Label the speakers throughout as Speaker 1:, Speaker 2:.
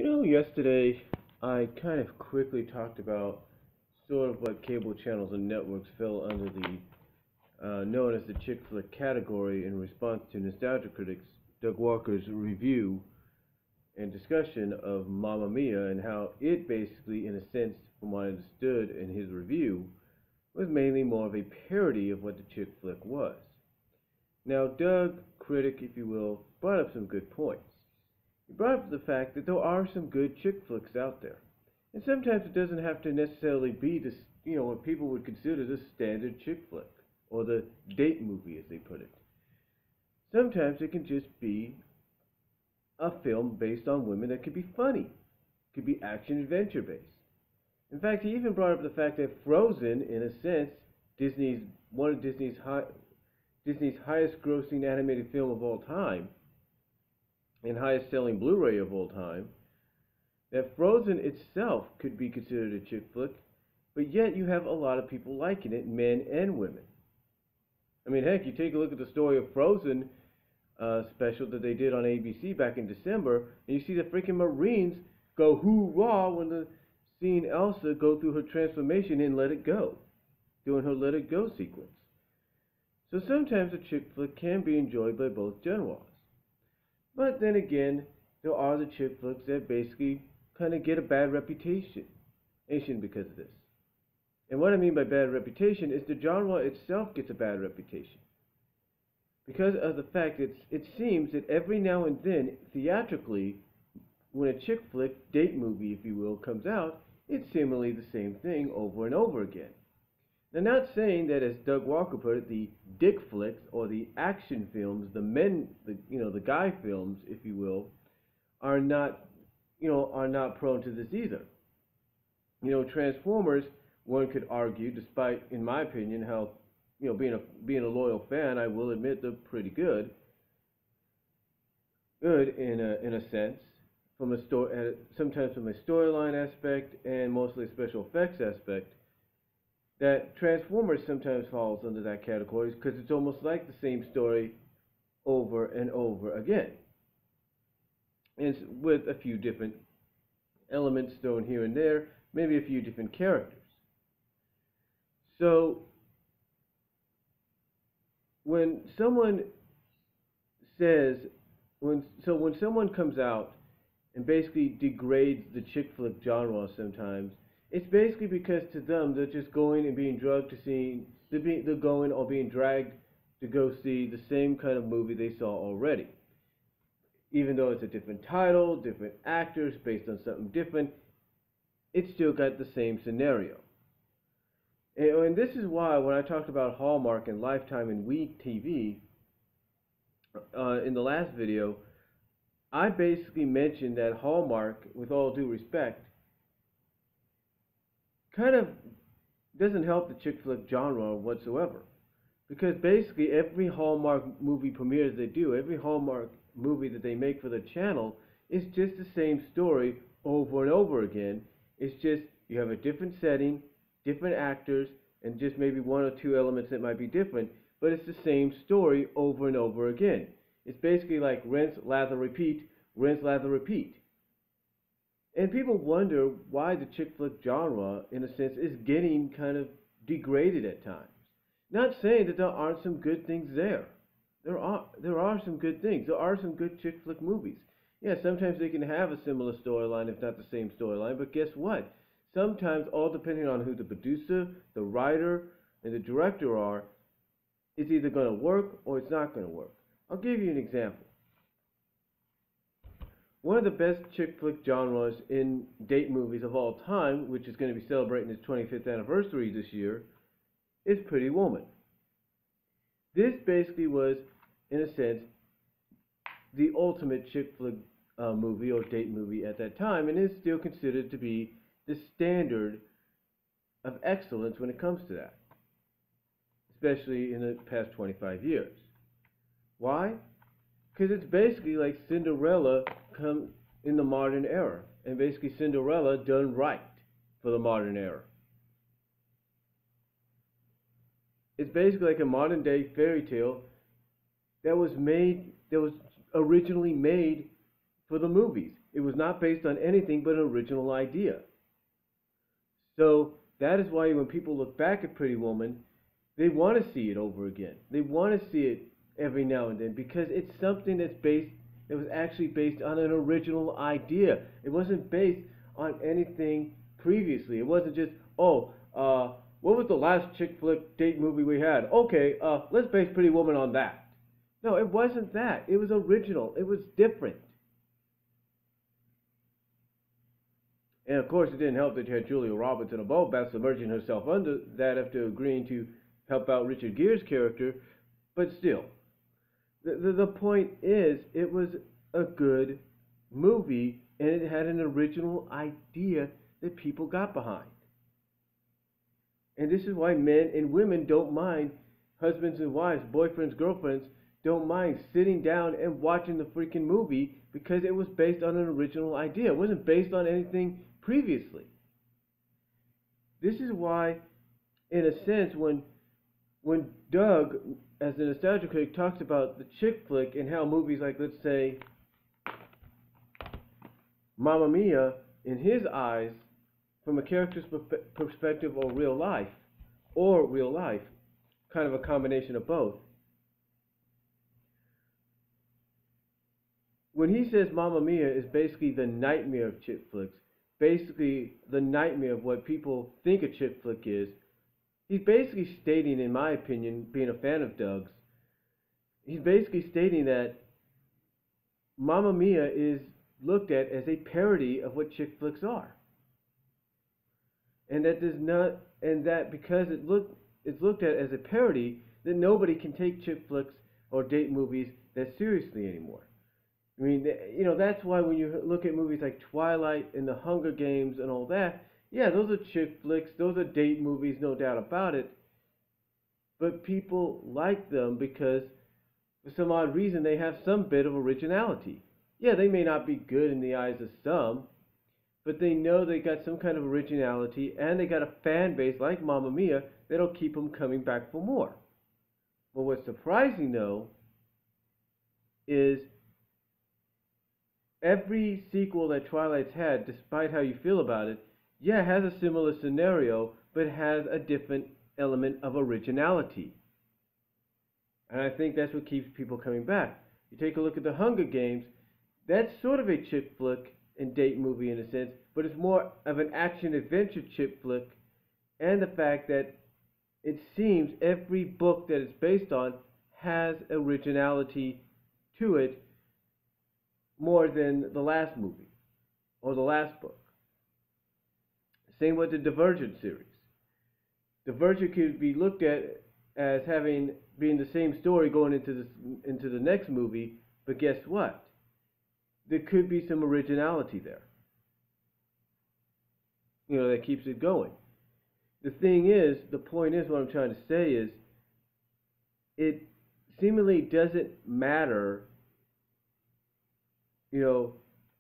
Speaker 1: Yesterday I kind of quickly talked about sort of what cable channels and networks fell under the known as the chick flick category in response to Nostalgia Critic's Doug Walker's review and discussion of Mamma Mia and how it basically, in a sense, from what I understood in his review, was mainly more of a parody of what the chick flick was. Now, Doug, critic, if you will, brought up some good points. He brought up the fact that there are some good chick flicks out there. And sometimes it doesn't have to necessarily be this, what people would consider the standard chick flick, or the date movie as they put it. Sometimes it can just be a film based on women that could be funny, could be action adventure based. In fact, he even brought up the fact that Frozen, in a sense, one of Disney's highest grossing animated film of all time, and highest selling Blu-ray of all time, that Frozen itself could be considered a chick flick, but yet you have a lot of people liking it, men and women. I mean, heck, you take a look at the story of Frozen special that they did on ABC back in December, and you see the freaking Marines go hoorah when the seeing Elsa go through her transformation in Let It Go, doing her Let It Go sequence. So sometimes a chick flick can be enjoyed by both genres. But then again, there are the chick flicks that basically kind of get a bad reputation because of this. And what I mean by bad reputation is the genre itself gets a bad reputation. Because of the fact that it seems that every now and then, theatrically, when a chick flick, date movie, if you will, comes out, it's similarly the same thing over and over again. Now, not saying that, as Doug Walker put it, the dick flicks or the action films, the guy films, if you will, are not prone to this either. Transformers, one could argue, despite, in my opinion, how, being a loyal fan, I will admit they're pretty good. Good in a sense, from sometimes from a storyline aspect and mostly a special effects aspect. That Transformers sometimes falls under that category because it's almost like the same story over and over again. And it's with a few different elements thrown here and there, maybe a few different characters. So when someone comes out and basically degrades the chick flick genre sometimes, it's basically because to them they're just going and being drugged to see, they're going or being dragged to go see the same kind of movie they saw already. Even though it's a different title, different actors, based on something different, it's still got the same scenario. And this is why when I talked about Hallmark and Lifetime and Week TV in the last video, I basically mentioned that Hallmark, with all due respect, kind of doesn't help the chick flick genre whatsoever. Because basically every Hallmark movie premieres they do, every Hallmark movie that they make for the channel is just the same story over and over again. It's just you have a different setting, different actors, and just maybe one or two elements that might be different, but it's the same story over and over again. It's basically like rinse, lather, repeat, rinse, lather, repeat. And people wonder why the chick flick genre, in a sense, is getting kind of degraded at times. Not saying that there aren't some good things there. There are some good things. There are some good chick flick movies. Yeah, sometimes they can have a similar storyline, if not the same storyline, but guess what? Sometimes, all depending on who the producer, the writer, and the director are, it's either going to work or it's not going to work. I'll give you an example. One of the best chick flick genres in date movies of all time, which is going to be celebrating its 25th anniversary this year, is Pretty Woman. This basically was, in a sense, the ultimate chick flick movie or date movie at that time, and is still considered to be the standard of excellence when it comes to that, especially in the past 25 years. Why? Because it's basically like Cinderella come in the modern era, and basically Cinderella done right for the modern era. It's basically like a modern day fairy tale that was originally made for the movies. It was not based on anything but an original idea. So that is why when people look back at Pretty Woman, they want to see it over again. They want to see it every now and then because it's something that was actually based on an original idea. It wasn't based on anything previously. It wasn't just, what was the last chick flick date movie we had? Okay, let's base Pretty Woman on that. No, it wasn't that. It was original. It was different. And of course, it didn't help that you had Julia Roberts in a ball bath submerging herself under that after agreeing to help out Richard Gere's character. But still, the point is, it was a good movie, and it had an original idea that people got behind. And this is why men and women don't mind, husbands and wives, boyfriends, girlfriends, don't mind sitting down and watching the freaking movie because it was based on an original idea. It wasn't based on anything previously. This is why, in a sense, when Doug, as the nostalgia critic, talks about the chick flick and how movies like, let's say, Mamma Mia, in his eyes, from a character's perspective or real life, kind of a combination of both. When he says Mamma Mia is basically the nightmare of chick flicks, basically the nightmare of what people think a chick flick is, he's basically stating, in my opinion, being a fan of Doug's, he's basically stating that Mamma Mia is looked at as a parody of what chick flicks are. And that because it's looked at as a parody, that nobody can take chick flicks or date movies that seriously anymore. I mean, that's why when you look at movies like Twilight and The Hunger Games and all that, yeah, those are chick flicks, those are date movies, no doubt about it. But people like them because, for some odd reason, they have some bit of originality. Yeah, they may not be good in the eyes of some, but they know they got some kind of originality, and they got a fan base like Mamma Mia that'll keep them coming back for more. But what's surprising, though, is every sequel that Twilight's had, despite how you feel about it, yeah, has a similar scenario, but has a different element of originality. And I think that's what keeps people coming back. You take a look at The Hunger Games, that's sort of a chick flick and date movie in a sense, but it's more of an action-adventure chick flick, and the fact that it seems every book that it's based on has originality to it more than the last movie or the last book. Same with the Divergent series. Divergent could be looked at as being the same story going into the next movie, but guess what? There could be some originality there. That keeps it going. The point is, what I'm trying to say is, it seemingly doesn't matter,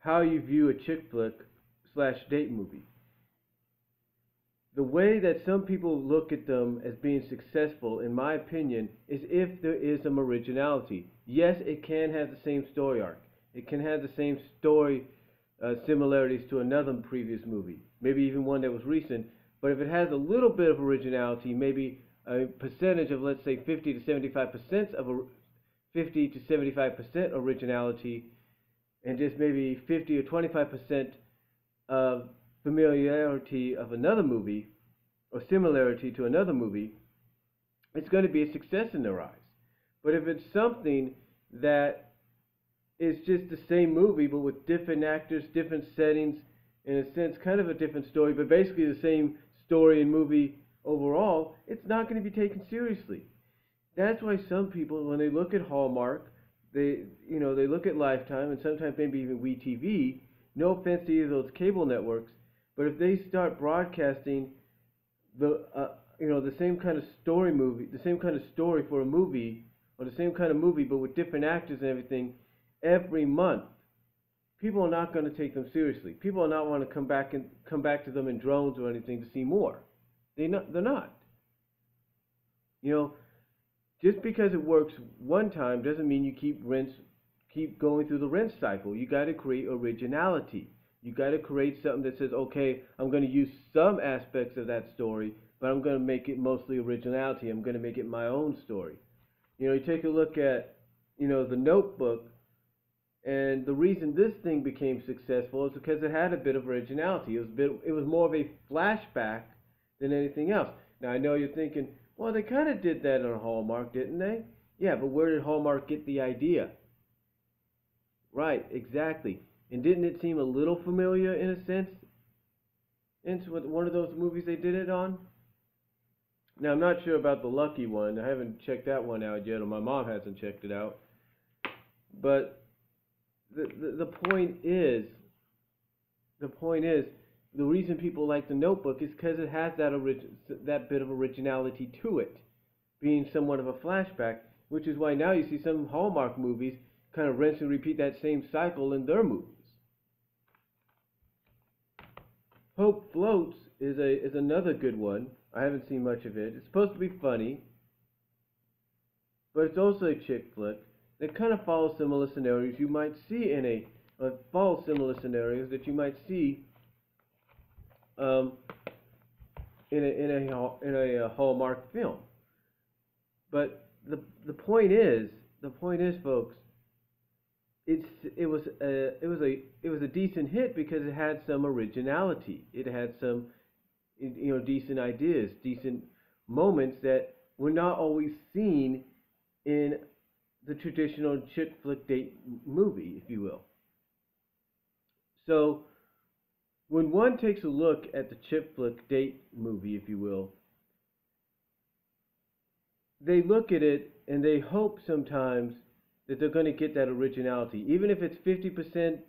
Speaker 1: how you view a chick flick / date movie. The way that some people look at them as being successful, in my opinion, is if there is some originality. Yes, it can have the same story arc. It can have the same story similarities to another previous movie, maybe even one that was recent. But if it has a little bit of originality, maybe a percentage of, let's say, 50 to 75% originality, and just maybe 50 or 25% of familiarity of another movie, or similarity to another movie, it's going to be a success in their eyes. But if it's something that is just the same movie, but with different actors, different settings, in a sense, kind of a different story, but basically the same story and movie overall, it's not going to be taken seriously. That's why some people, when they look at Hallmark, they look at Lifetime, and sometimes maybe even WeTV, no offense to either of those cable networks, but if they start broadcasting the same kind of story for a movie, or the same kind of movie but with different actors and everything every month, people are not going to take them seriously. People are not want to come back to them in drones or anything to see more. They're not. Just because it works one time doesn't mean you keep keep going through the rinse cycle. You got to create originality. You got to create something that says, okay, I'm going to use some aspects of that story, but I'm going to make it mostly originality. I'm going to make it my own story. You take a look at, The Notebook, and the reason this thing became successful is because it had a bit of originality. It was more of a flashback than anything else. Now, I know you're thinking, well, they kind of did that on Hallmark, didn't they? Yeah, but where did Hallmark get the idea? Right, exactly. And didn't it seem a little familiar in a sense? Into one of those movies they did it on? Now, I'm not sure about the Lucky one. I haven't checked that one out yet, or my mom hasn't checked it out. But the point is, the reason people like The Notebook is because it has that bit of originality to it, being somewhat of a flashback, which is why now you see some Hallmark movies kind of rinse and repeat that same cycle in their movies. Hope Floats is another good one. I haven't seen much of it. It's supposed to be funny, but it's also a chick flick that kind of follows similar scenarios you might see follows similar scenarios that you might see in a Hallmark film. But the point is, folks, it was a decent hit because it had some originality. It had some decent ideas, decent moments that were not always seen in the traditional chick flick date movie, if you will. So when one takes a look at the chick flick date movie, if you will, they look at it and they hope sometimes that they're going to get that originality. Even if it's 50%,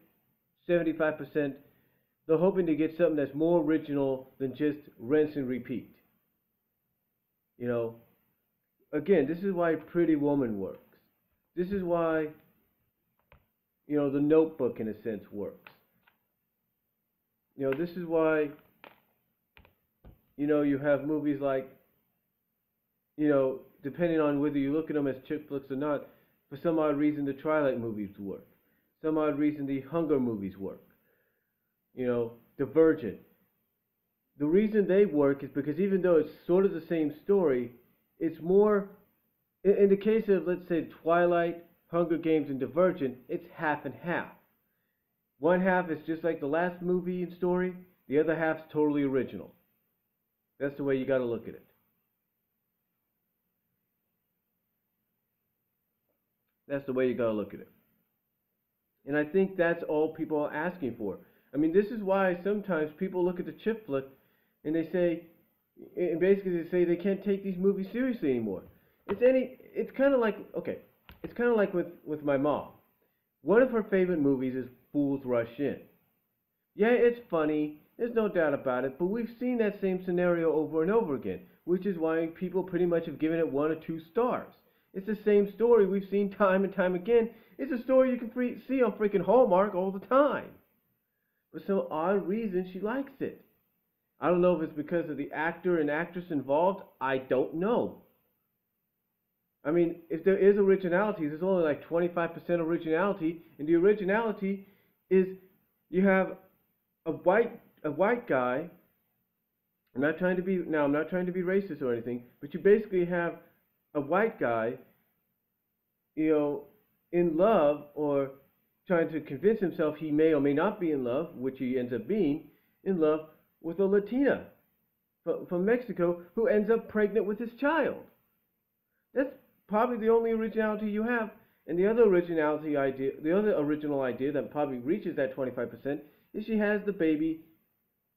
Speaker 1: 75%, they're hoping to get something that's more original than just rinse and repeat. Again, this is why Pretty Woman works. This is why, The Notebook, in a sense, works. This is why, you have movies like, depending on whether you look at them as chick flicks or not, for some odd reason, the Twilight movies work. Some odd reason, the Hunger movies work. Divergent. The reason they work is because even though it's sort of the same story, it's more, in the case of, let's say, Twilight, Hunger Games, and Divergent, it's half and half. One half is just like the last movie and story, the other half's totally original. That's the way you got to look at it. That's the way you got to look at it. And I think that's all people are asking for. I mean, this is why sometimes people look at the chick flick and they say, and basically they say they can't take these movies seriously anymore. It's kind of like, it's kind of like with my mom. One of her favorite movies is Fools Rush In. Yeah, it's funny, there's no doubt about it, but we've seen that same scenario over and over again, which is why people pretty much have given it 1 or 2 stars. It's the same story we've seen time and time again. It's a story you can see on freaking Hallmark all the time. For some odd reason, she likes it. I don't know if it's because of the actor and actress involved. I don't know. I mean, if there is originality, there's only like 25% originality, and the originality is you have a white guy. I'm not trying to be racist or anything, but you basically have a white guy, in love, or trying to convince himself he may or may not be in love, which he ends up being, in love with a Latina from Mexico who ends up pregnant with his child. That's probably the only originality you have. And the other original idea that probably reaches that 25% is she has the baby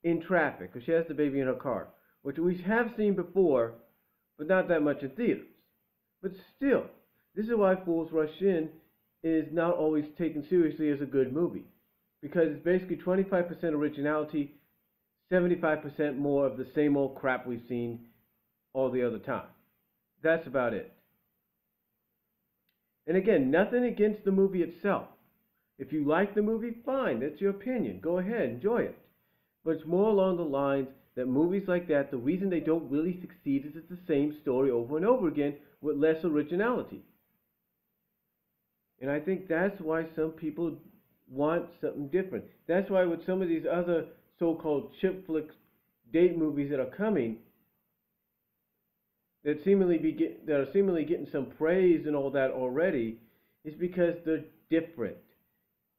Speaker 1: in traffic, or she has the baby in her car, which we have seen before, but not that much in theaters. But still, this is why Fools Rush In is not always taken seriously as a good movie, because it's basically 25% originality, 75% more of the same old crap we've seen all the other time. That's about it. And again, nothing against the movie itself. If you like the movie, fine, that's your opinion. Go ahead, enjoy it. But it's more along the lines that movies like that, the reason they don't really succeed is it's the same story over and over again with less originality. And I think that's why some people want something different. That's why with some of these other so-called chick flick date movies that are coming, that are seemingly getting some praise and all that already, is because they're different.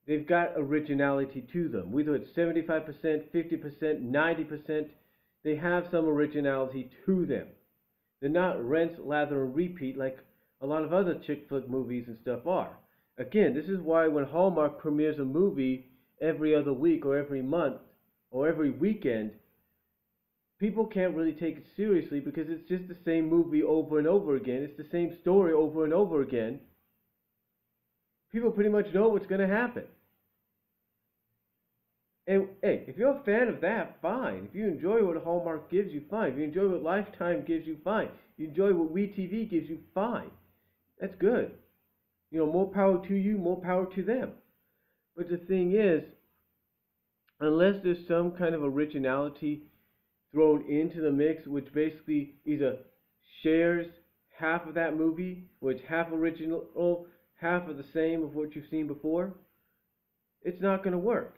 Speaker 1: They've got originality to them. Whether it's 75%, 50%, 90%, they have some originality to them. They're not rinse, lather, and repeat like a lot of other chick flick movies and stuff are. Again, this is why when Hallmark premieres a movie every other week or every month or every weekend, people can't really take it seriously because it's just the same movie over and over again. It's the same story over and over again. People pretty much know what's going to happen. And hey, if you're a fan of that, fine. If you enjoy what Hallmark gives you, fine. If you enjoy what Lifetime gives you, fine. If you enjoy what WeTV gives you, fine. That's good. You know, more power to you, more power to them. But the thing is, unless there's some kind of originality thrown into the mix, which basically either shares half of that movie, which half original, half of the same of what you've seen before, it's not going to work.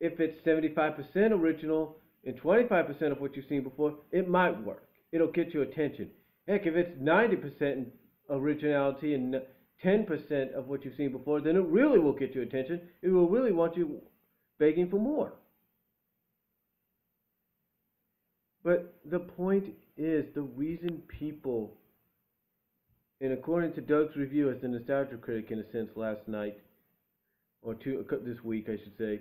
Speaker 1: If it's 75% original and 25% of what you've seen before, it might work. It'll get your attention. Heck, if it's 90% originality and 10% of what you've seen before, then it really will get your attention. It will really want you begging for more. But the point is, the reason people, and according to Doug's review as the nostalgia critic in a sense last night, or this week I should say,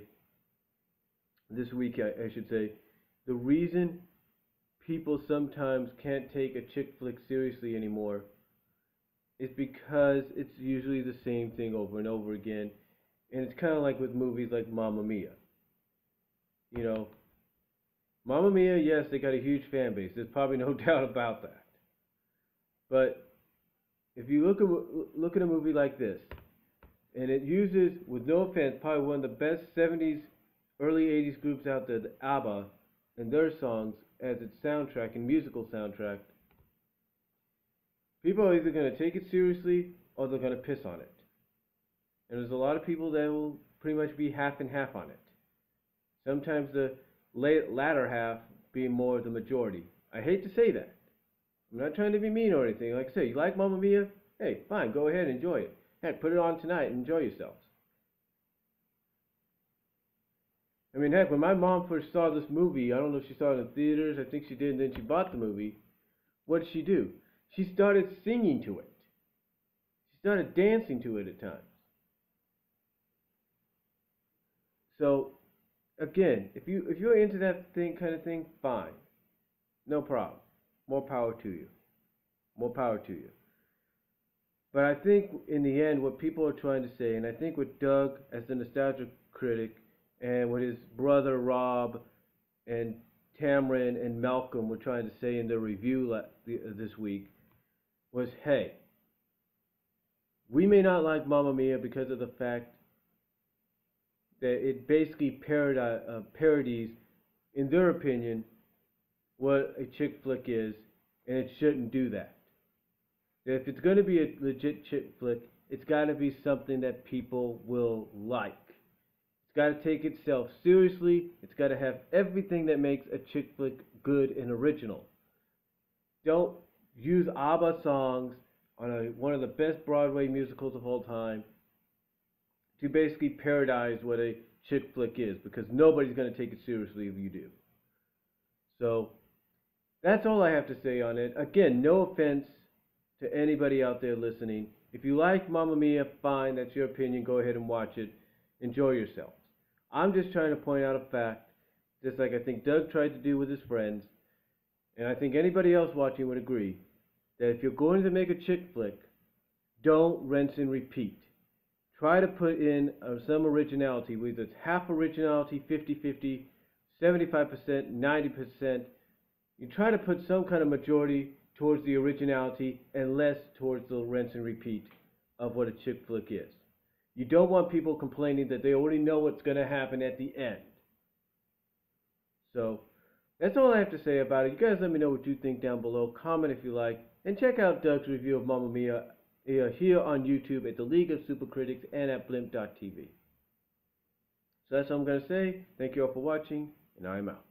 Speaker 1: the reason people sometimes can't take a chick flick seriously anymore is because it's usually the same thing over and over again. And it's kind of like with movies like Mamma Mia. You know, Mamma Mia, yes, they got a huge fan base. There's probably no doubt about that. But if you look at a movie like this, and it uses, with no offense, probably one of the best 70s, early 80s groups out there, the ABBA, and their songs as its soundtrack and musical soundtrack, people are either going to take it seriously or they're going to piss on it. And there's a lot of people that will pretty much be half and half on it. Sometimes the latter half being more the majority. I hate to say that. I'm not trying to be mean or anything. Like I say, you like Mamma Mia? Hey, fine, go ahead and enjoy it. Heck, put it on tonight and enjoy yourselves. I mean, heck, when my mom first saw this movie, I don't know if she saw it in theaters, I think she did, and then she bought the movie. What did she do? She started singing to it. She started dancing to it at times. So, again, if you're into that kind of thing, fine. No problem. More power to you. More power to you. But I think in the end, what people are trying to say, and I think with Doug as the nostalgia critic, and what his brother Rob and Tamron and Malcolm were trying to say in their review this week was, hey, we may not like Mamma Mia because of the fact that it basically parodies, in their opinion, what a chick flick is, and it shouldn't do that. If it's going to be a legit chick flick, it's got to be something that people will like. It's got to take itself seriously. It's got to have everything that makes a chick flick good and original. Don't use ABBA songs on one of the best Broadway musicals of all time to basically parodize what a chick flick is, because nobody's going to take it seriously if you do. So that's all I have to say on it. Again, no offense to anybody out there listening. If you like Mamma Mia, fine, that's your opinion. Go ahead and watch it. Enjoy yourselves. I'm just trying to point out a fact, just like I think Doug tried to do with his friends, and I think anybody else watching would agree, that if you're going to make a chick flick, don't rinse and repeat. Try to put in some originality, whether it's half originality, 50-50, 75%, 90%. You try to put some kind of majority towards the originality and less towards the rinse and repeat of what a chick flick is. You don't want people complaining that they already know what's going to happen at the end. So that's all I have to say about it. You guys let me know what you think down below. Comment if you like. And check out Doug's review of Mamma Mia here on YouTube at the League of Super Critics and at blimp.tv. So that's all I'm going to say. Thank you all for watching, and I'm out.